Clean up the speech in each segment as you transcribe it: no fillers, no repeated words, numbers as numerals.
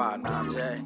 spot, nah, Jay.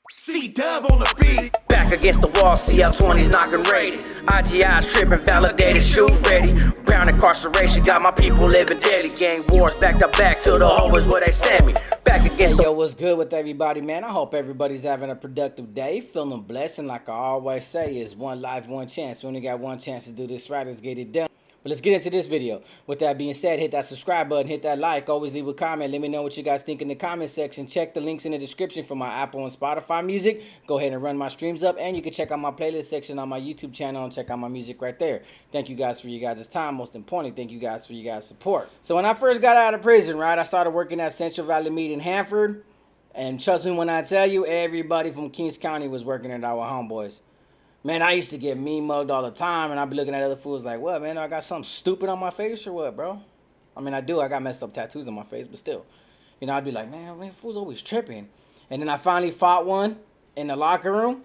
C-Dub on the beat. Back against the wall, CL20's knocking rated. IGI's tripping, validated, shoot ready. Brown incarceration, got my people living daily. Gang wars back to back till the home is where they send me. Back against Yo, what's good with everybody, man? I hope everybody's having a productive day, feeling blessed, and like I always say, is one life, one chance. We only got one chance to do this right. Let's get it done. But let's get into this video. With that being said, hit that subscribe button, hit that like, always leave a comment. Let me know what you guys think in the comment section. Check the links in the description for my Apple and Spotify music. Go ahead and run my streams up, and you can check out my playlist section on my YouTube channel and check out my music right there. Thank you guys for your guys' time. Most importantly, thank you guys for your guys' support. So when I first got out of prison, right, I started working at Central Valley Meat in Hanford. And trust me when I tell you, everybody from Kings County was working at our homeboys. Man, I used to get mean mugged all the time, and I'd be looking at other fools like, what, man, I got something stupid on my face or what, bro? I mean, I do. I got messed up tattoos on my face, but still. You know, I'd be like, man, fool's always tripping. And then I finally fought one in the locker room.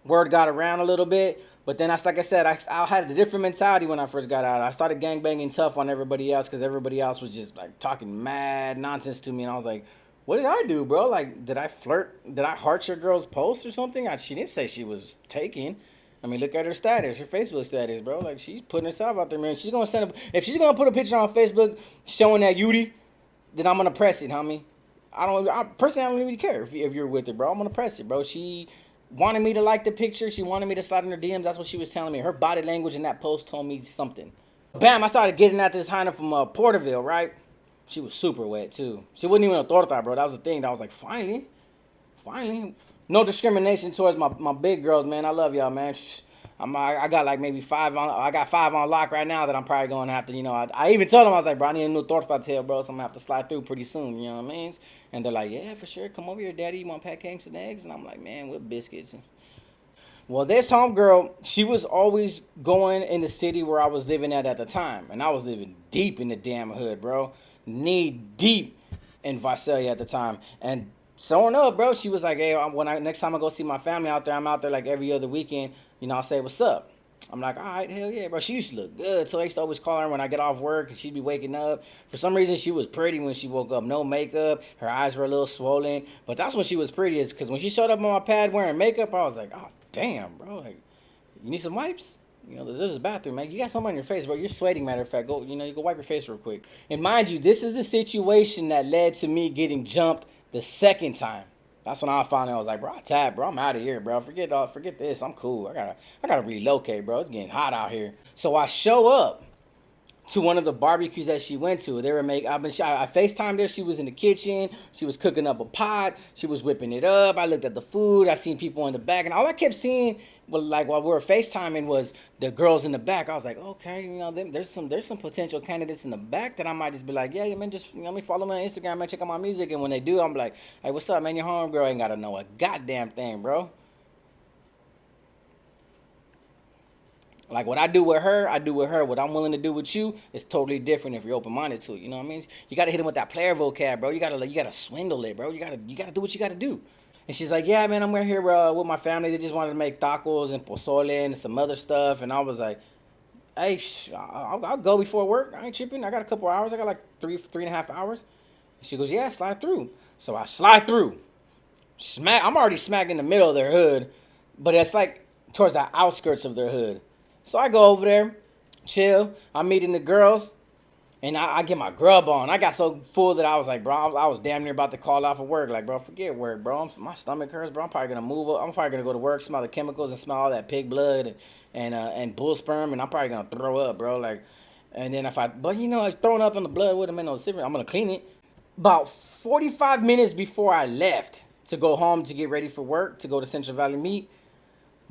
Word got around a little bit. But then, like I said, I had a different mentality when I first got out. I started gangbanging tough on everybody else because everybody else was just, like, talking mad nonsense to me. And I was like, what did I do, bro? Like, did I flirt? Did I heart your girl's post or something? She didn't say she was taken. I mean, look at her status, her Facebook status, bro. Like, she's putting herself out there, man. She's gonna if she's gonna put a picture on Facebook showing that Yudi, then I'm gonna press it, homie. I personally don't really care if you're with her, bro. I'm gonna press it, bro. She wanted me to like the picture. She wanted me to slide in her DMs. That's what she was telling me. Her body language in that post told me something. Bam! I started getting at this Hina from Porterville, right? She was super wet, too. She wasn't even a torta, bro. That was the thing. I was like, finally. No discrimination towards my big girls, man. I love y'all, man. I got like maybe 5 on. I got 5 on lock right now that I'm probably going to have to, you know. I even told them, I was like, bro, I need a new torta tail, bro, so I'm going to have to slide through pretty soon, you know what I mean? And they're like, yeah, for sure. Come over here, daddy. You want pancakes and eggs? And I'm like, man, with biscuits. Well, this homegirl, she was always going in the city where I was living at the time. And I was living deep in the damn hood, bro. Knee deep in Visalia at the time. And showing up, bro, she was like, hey, next time I go see my family out there, I'm out there like every other weekend, you know, I'll say, what's up? I'm like, all right, hell yeah, bro. She used to look good. So I used to always call her when I get off work, and she'd be waking up. For some reason, she was pretty when she woke up. No makeup. Her eyes were a little swollen. But that's when she was prettiest, because when she showed up on my pad wearing makeup, I was like, oh, damn, bro. Like, you need some wipes? You know, there's a bathroom, man. You got something on your face, bro. You're sweating, matter of fact. Go, you go wipe your face real quick. And mind you, this is the situation that led to me getting jumped the second time. That's when I finally was like, bro, I'm out of here, bro. Forget this. I'm cool. I gotta relocate, bro. It's getting hot out here. So I show up to one of the barbecues that she went to. I FaceTimed her. She was in the kitchen. She was cooking up a pot. She was whipping it up. I looked at the food. I seen people in the back, and all I kept seeing, while we were FaceTiming, was the girls in the back. I was like, okay, you know, there's some potential candidates in the back that I might just be like, yeah, man, just, you know, let me follow me on Instagram, man, check out my music. And when they do, I'm like, hey, what's up, man? Your homegirl ain't gotta know a goddamn thing, bro. Like, what I do with her, I do with her. What I'm willing to do with you is totally different if you're open-minded to it. You know what I mean? You got to hit him with that player vocab, bro. You gotta swindle it, bro. You gotta do what you gotta do. And she's like, yeah, man, I'm right here with my family. They just wanted to make tacos and pozole and some other stuff. And I was like, hey, I'll go before work. I ain't tripping. I got a couple hours. I got like three and a half hours. And she goes, yeah, slide through. So I slide through. I'm already smack in the middle of their hood, but it's like towards the outskirts of their hood. So I go over there, chill. I'm meeting the girls, and I get my grub on. I got so full that I was like, bro, I was damn near about to call off of work. Like, bro, forget work, bro. My stomach hurts, bro. I'm probably going to move up. I'm probably going to go to work, smell the chemicals, and smell all that pig blood and bull sperm, and I'm probably going to throw up, bro. Like, and then but you know, throwing up in the blood wouldn't make no difference. I'm going to clean it. About 45 minutes before I left to go home to get ready for work, to go to Central Valley Meat,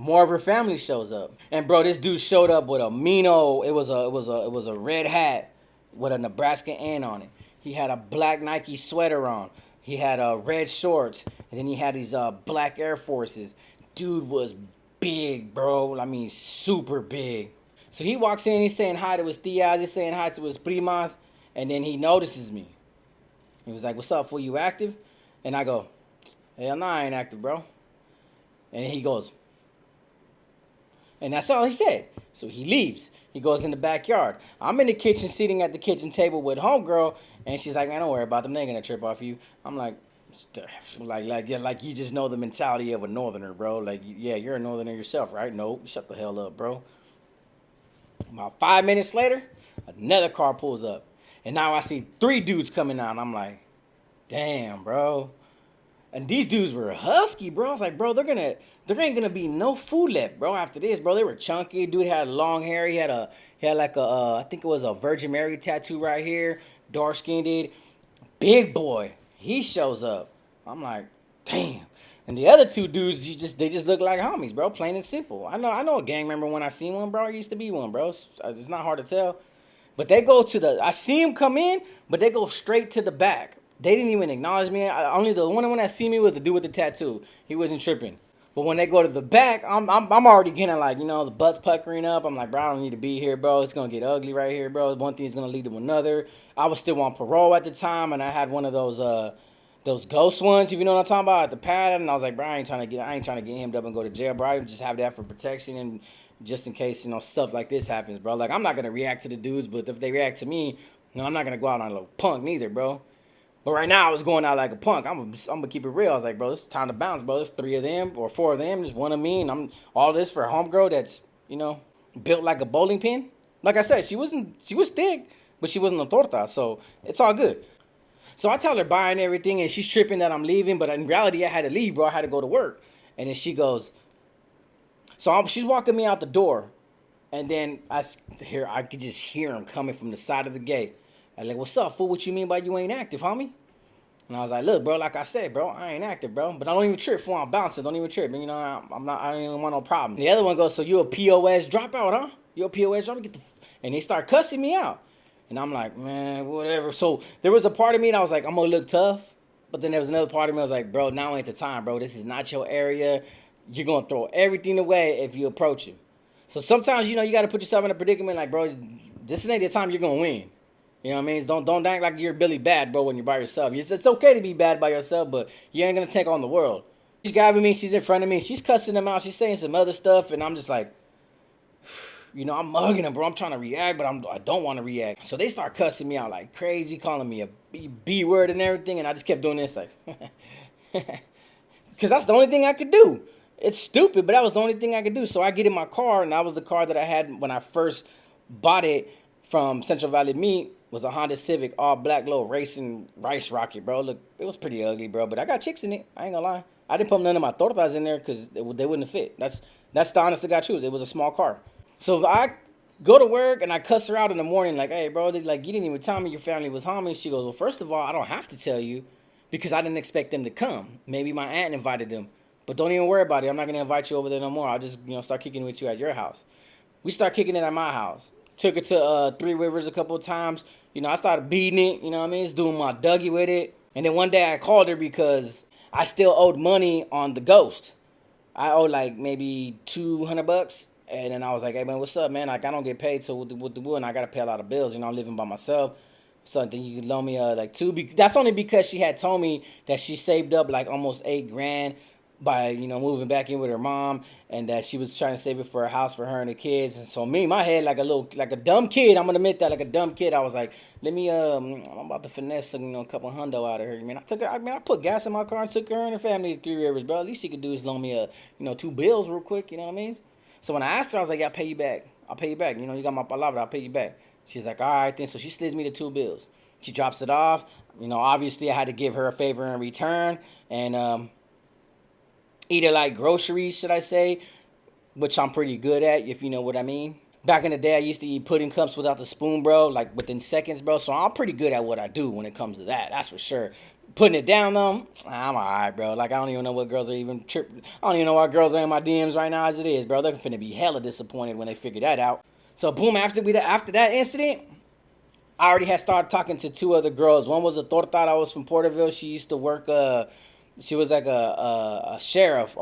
more of her family shows up. And bro, this dude showed up with a mean-o. It was a red hat with a Nebraska N on it. He had a black Nike sweater on. He had red shorts, and then he had these black Air Forces. Dude was big, bro. I mean, super big. So he walks in, he's saying hi to his tias, he's saying hi to his primas, and then he notices me. He was like, what's up, fool, you active? And I go, hell nah, I ain't active, bro. And he goes, And that's all he said. So he leaves. He goes in the backyard. I'm in the kitchen, sitting at the kitchen table with homegirl, and she's like, "Man, don't worry about them. They ain't gonna trip off you." I'm like, yeah, like you just know the mentality of a northerner, bro. Like, yeah, you're a northerner yourself, right? Nope, shut the hell up, bro. About 5 minutes later, another car pulls up, and now I see 3 dudes coming out. And I'm like, damn, bro. And these dudes were husky, bro. I was like, bro, there ain't gonna be no food left, bro. After this, bro, they were chunky. Dude had long hair. He had like a I think it was a Virgin Mary tattoo right here. Dark skinned dude, big boy. He shows up. I'm like, damn. And the other 2 dudes, they just look like homies, bro. Plain and simple. I know a gang member when I seen one, bro. I used to be one, bro. It's not hard to tell. But they go to I see him come in, but they go straight to the back. They didn't even acknowledge me. Only the one that see me was the dude with the tattoo. He wasn't tripping. But when they go to the back, I'm already getting like, the butt's puckering up. I'm like, bro, I don't need to be here, bro. It's gonna get ugly right here, bro. One thing is gonna lead to another. I was still on parole at the time, and I had one of those ghost ones, if you know what I'm talking about, at the pad. And I was like, bro, I ain't trying to get hemmed up and go to jail, bro. I just have that for protection and just in case, stuff like this happens, bro. Like, I'm not gonna react to the dudes, but if they react to me, I'm not gonna go out on a little punk neither, bro. But right now, I was going out like a punk. I'm gonna keep it real. I was like, bro, it's time to bounce, bro. There's 3 of them or 4 of them. There's 1 of me, and I'm all this for a homegirl that's, built like a bowling pin. Like I said, she was thick, but she wasn't a torta, so it's all good. So I tell her bye and everything, and she's tripping that I'm leaving, but in reality, I had to leave, bro. I had to go to work. And then she goes, she's walking me out the door, and then I could just hear him coming from the side of the gate. I'm like, what's up, fool? What you mean by you ain't active, homie? And I was like, look, bro, like I said, bro, I ain't active, bro. But I don't even trip, fool. I'm bouncing. Don't even trip. And, I don't even want no problem. The other one goes, so you a POS dropout, huh? You a POS dropout? And they start cussing me out. And I'm like, man, whatever. So there was a part of me that was like, I'm going to look tough. But then there was another part of me that was like, bro, now ain't the time, bro. This is not your area. You're going to throw everything away if you approach him. So sometimes, you got to put yourself in a predicament like, bro, this ain't the time you're going to win. You know what I mean? Don't act like you're Billy Bad, bro, when you're by yourself. It's okay to be bad by yourself, but you ain't going to take on the world. She's driving me. She's in front of me. She's cussing them out. She's saying some other stuff, and I'm just like, I'm mugging them, bro. I'm trying to react, but I don't want to react. So they start cussing me out like crazy, calling me a B word and everything, and I just kept doing this like, because that's the only thing I could do. It's stupid, but that was the only thing I could do. So I get in my car, and that was the car that I had when I first bought it from Central Valley Meat. Was a Honda Civic, all black, little racing rice rocket, bro. Look, it was pretty ugly, bro, but I got chicks in it. I ain't gonna lie. I didn't put none of my tortas in there because they wouldn't have fit. That's the honest to God truth. It was a small car. So I go to work and I cuss her out in the morning like, hey, bro, you didn't even tell me your family was home. And she goes, well, first of all, I don't have to tell you because I didn't expect them to come. Maybe my aunt invited them. But don't even worry about it. I'm not going to invite you over there no more. I'll just, start kicking with you at your house. We start kicking it at my house. Took it to 3 Rivers a couple of times. I started beating it. You know what I mean? Just doing my Dougie with it. And then one day I called her because I still owed money on the Ghost. I owed like maybe $200. And then I was like, hey, man, what's up, man? Like, I don't get paid with the wood, and I got to pay a lot of bills. I'm living by myself. Something you could loan me like $2. That's only because she had told me that she saved up like almost $8,000 by, moving back in with her mom, and that she was trying to save it for a house for her and the kids. And so me, my head, like a dumb kid, I'm going to admit that, like a dumb kid, I was like, I'm about to finesse, a couple hundo out of her. I put gas in my car and took her and her family to 3 Rivers, bro. At least she could do is loan me $2 bills real quick, you know what I mean? So when I asked her, I was like, yeah, I'll pay you back. I'll pay you back. You got my palabra. I'll pay you back. She's like, all right, then. So she slides me the 2 bills. She drops it off. Obviously I had to give her a favor in return. And either like groceries, should I say, which I'm pretty good at, if you know what I mean. Back in the day, I used to eat pudding cups without the spoon, bro, like within seconds, bro. So I'm pretty good at what I do when it comes to that. That's for sure. Putting it down, though, I'm all right, bro. Like, I don't even know what girls are even tripping. I don't even know why girls are in my DMs right now as it is, bro. They're finna be hella disappointed when they figure that out. So, boom, after that incident, I already had started talking to 2 other girls. One was a torta that was from Porterville. She used to work, she was like a sheriff.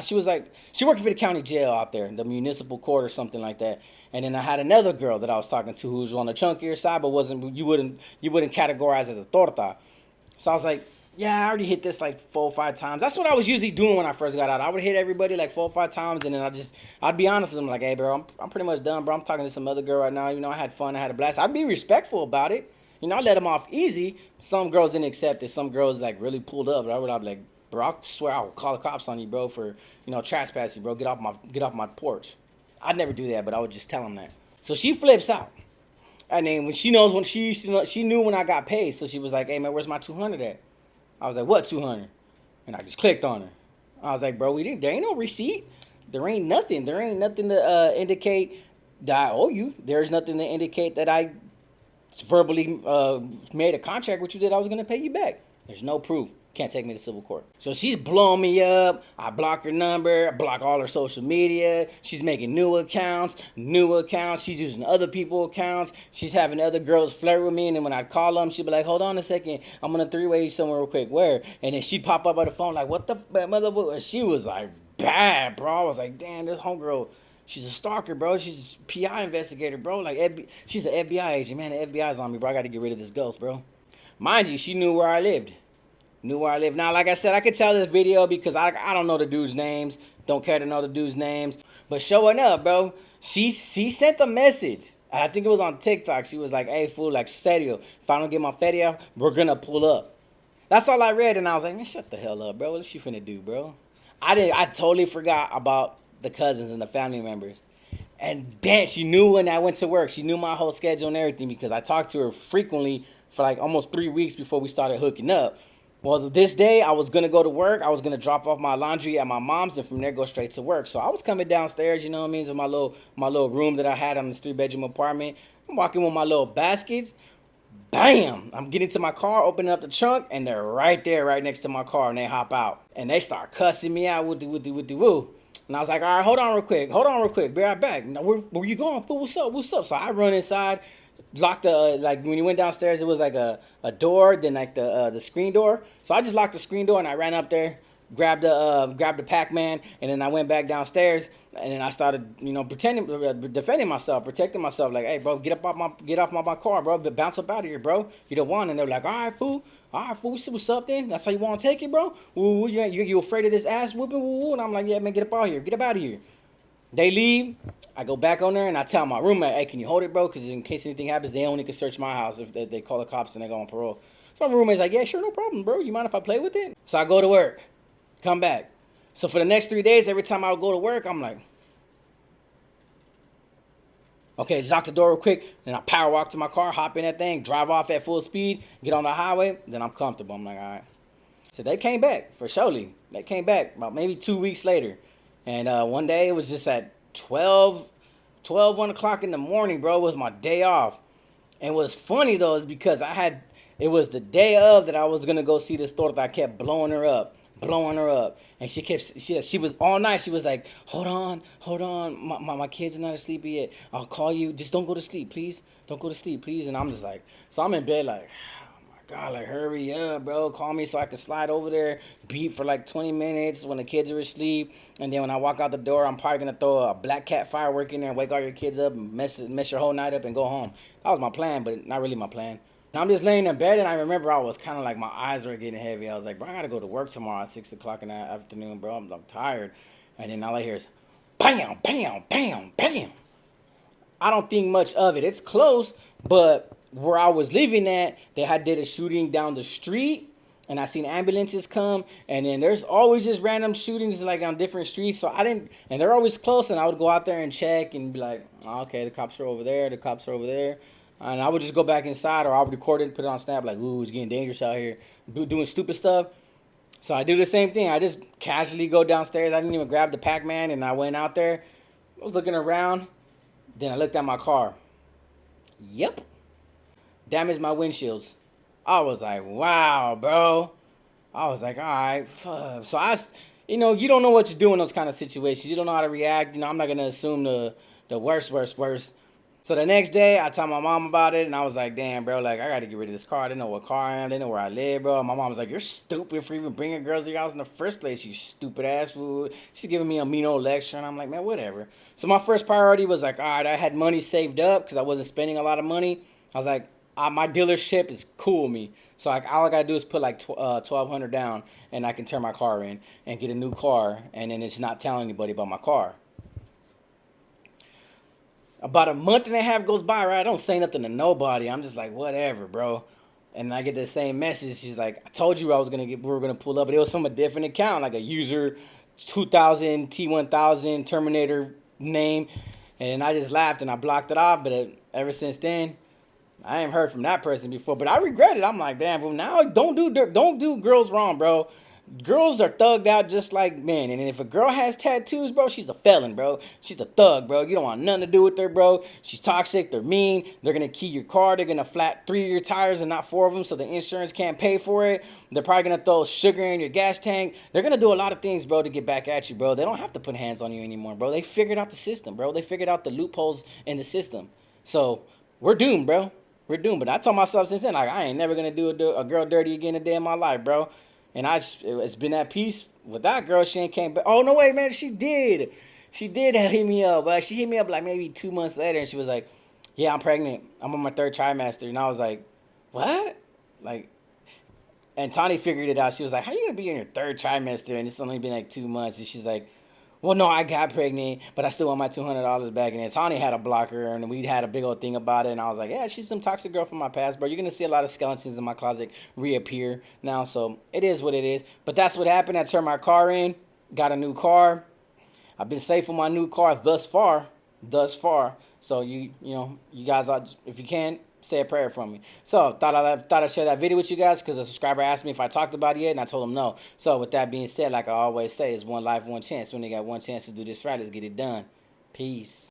She worked for the county jail out there, the municipal court or something like that. And then I had another girl that I was talking to who was on the chunkier side, but you wouldn't categorize as a torta. So I was like, yeah, I already hit this like 4 or 5 times. That's what I was usually doing when I first got out. I would hit everybody like 4 or 5 times, and then I'd be honest with them, like, hey, bro, I'm pretty much done, bro. I'm talking to some other girl right now. You know, I had fun, I had a blast. I'd be respectful about it. You know, I let them off easy. Some girls didn't accept it. Some girls like really pulled up. But I'd be like, bro, I swear I'll call the cops on you, bro, for trespassing, bro. Get off my porch. I'd never do that, but I would just tell them that. So she flips out. And then when she knows when she knew when I got paid, so she was like, hey man, where's my 200 at? I was like, what 200? And I just clicked on her. I was like, bro, there ain't no receipt. There ain't nothing. There ain't nothing to indicate that I owe you. There's nothing to indicate that I verbally made a contract with you that I was going to pay you back. There's no proof. Can't take me to civil court. So she's blowing me up. I block her number. I block all her social media. She's making new accounts. She's using other people's accounts. She's having other girls flirt with me. And then when I call them, she'd be like, hold on a second. I'm going to three-way you somewhere real quick. Where? And then she'd pop up on the phone like, what the mother? She was like, bad, bro. I was like, damn, this homegirl. She's a stalker, bro. She's a PI investigator, bro. Like, she's an FBI agent. Man, the FBI's on me, bro. I got to get rid of this ghost, bro. Mind you, she knew where I lived. Now, like I said, I could tell this video because I don't know the dude's names. Don't care to know the dude's names. But showing up, bro, she sent a message. I think it was on TikTok. She was like, hey, fool, like, serio, if I don't get my feria, we're going to pull up. That's all I read, and I was like, man, shut the hell up, bro. What's she finna do, bro? I totally forgot about the cousins and the family members. And damn, she knew when I went to work. She knew my whole schedule and everything because I talked to her frequently for like almost 3 weeks before we started hooking up. Well, this day I was going to go to work. I was going to drop off my laundry at my mom's and from there go straight to work. So I was coming downstairs, you know what I mean, to my little room that I had on this 3-bedroom apartment. I'm walking with my little baskets. Bam! I'm getting to my car, opening up the trunk, and they're right there, right next to my car, and they hop out. And they start cussing me out with the woo. And I was like, all right, hold on real quick. Be right back. Now, where you going, fool? What's up? So I run inside. Locked the like when you went downstairs, it was like a door, then like the screen door. So I just locked the screen door and I ran up there, grabbed the Pac-Man, and then I went back downstairs and then I started defending myself, protecting myself. Like, hey bro, get off my car, bro, bounce up out of here, bro. You the one. And they're like, all right, fool, what's up then? That's how you want to take it, bro? Ooh, you afraid of this ass whooping? Ooh. And I'm like, yeah man, get up out of here. They leave. I go back on there and I tell my roommate, hey, can you hold it, bro? Because in case anything happens, they only can search my house if they call the cops and they go on parole. So my roommate's like, yeah, sure, no problem, bro. You mind if I play with it? So I go to work, come back. So for the next 3 days, every time I would go to work, I'm like, okay, lock the door real quick. Then I power walk to my car, hop in that thing, drive off at full speed, get on the highway. Then I'm comfortable. I'm like, all right. So they came back, for surely. They came back about maybe 2 weeks later. And one day it was just at 1 o'clock in the morning, bro. It was my day off. And what's funny though is because it was the day of that I was gonna go see this torta. I kept blowing her up. And she was all night. She was like, hold on. My kids are not asleep yet. I'll call you. Just don't go to sleep, please. Don't go to sleep, please. And I'm just like, so I'm in bed like, God, like, hurry up, bro. Call me so I can slide over there, beat for like 20 minutes when the kids are asleep. And then when I walk out the door, I'm probably going to throw a black cat firework in there and wake all your kids up and mess your whole night up and go home. That was my plan, but not really my plan. And I'm just laying in bed, and I remember I was kind of like, my eyes were getting heavy. I was like, bro, I got to go to work tomorrow at 6 o'clock in the afternoon, bro. I'm tired. And then all I hear is, bam, bam, bam, bam. I don't think much of it. It's close, but where I was living at, they did a shooting down the street, and I seen ambulances come, and then there's always just random shootings like on different streets. So and they're always close, and I would go out there and check and be like, oh, okay, the cops are over there, and I would just go back inside, or I would record it and put it on Snap like, ooh, it's getting dangerous out here, doing stupid stuff. So I do the same thing. I just casually go downstairs. I didn't even grab the Pac-Man, and I went out there. I was looking around. Then I looked at my car. Yep. Damaged my windshields. I was like, wow, bro. I was like, all right, fuck. So you don't know what to do in those kind of situations. You don't know how to react. I'm not going to assume the worst. So the next day, I told my mom about it, and I was like, damn, bro, like, I got to get rid of this car. I didn't know what car I am. They know where I live, bro. My mom was like, you're stupid for even bringing girls to your house in the first place, you stupid ass fool. She's giving me a mean old lecture, and I'm like, man, whatever. So my first priority was like, all right, I had money saved up because I wasn't spending a lot of money. I was like, my dealership is cool with me. So like all I gotta do is put like 1,200 down, and I can turn my car in and get a new car, and then it's not telling anybody about my car. About a month and a half goes by, right? I don't say nothing to nobody. I'm just like, whatever, bro. And I get the same message. She's like, I told you we were gonna pull up, but it was from a different account, like a user 2000 T1000 Terminator name. And I just laughed and I blocked it off. But ever since then, I ain't heard from that person before. But I regret it. I'm like, damn, well, now don't do girls wrong, bro. Girls are thugged out just like men. And if a girl has tattoos, bro, she's a felon, bro. She's a thug, bro. You don't want nothing to do with her, bro. She's toxic. They're mean. They're going to key your car. They're going to flat 3 of your tires and not 4 of them, so the insurance can't pay for it. They're probably going to throw sugar in your gas tank. They're going to do a lot of things, bro, to get back at you, bro. They don't have to put hands on you anymore, bro. They figured out the system, bro. They figured out the loopholes in the system. So we're doomed, bro. We're doomed. But I told myself since then, like, I ain't never going to do a girl dirty again a day in my life, bro. And it's been at peace with that girl. She ain't came back. Oh, no, wait, man. She did. She did hit me up. Like, she hit me up like maybe 2 months later. And she was like, yeah, I'm pregnant. I'm on my 3rd trimester. And I was like, what? Like, and Tani figured it out. She was like, how you going to be in your 3rd trimester? And it's only been like 2 months. And she's like, well, no, I got pregnant, but I still want my $200 back. And then Tani had a blocker, and we had a big old thing about it. And I was like, yeah, she's some toxic girl from my past, bro. You're going to see a lot of skeletons in my closet reappear now. So it is what it is. But that's what happened. I turned my car in, got a new car. I've been safe with my new car thus far. So you guys, if you can, say a prayer for me. So thought I'd share that video with you guys because a subscriber asked me if I talked about it yet, and I told him no. So with that being said, like I always say, it's one life, one chance. We only got one chance to do this right. Let's get it done. Peace.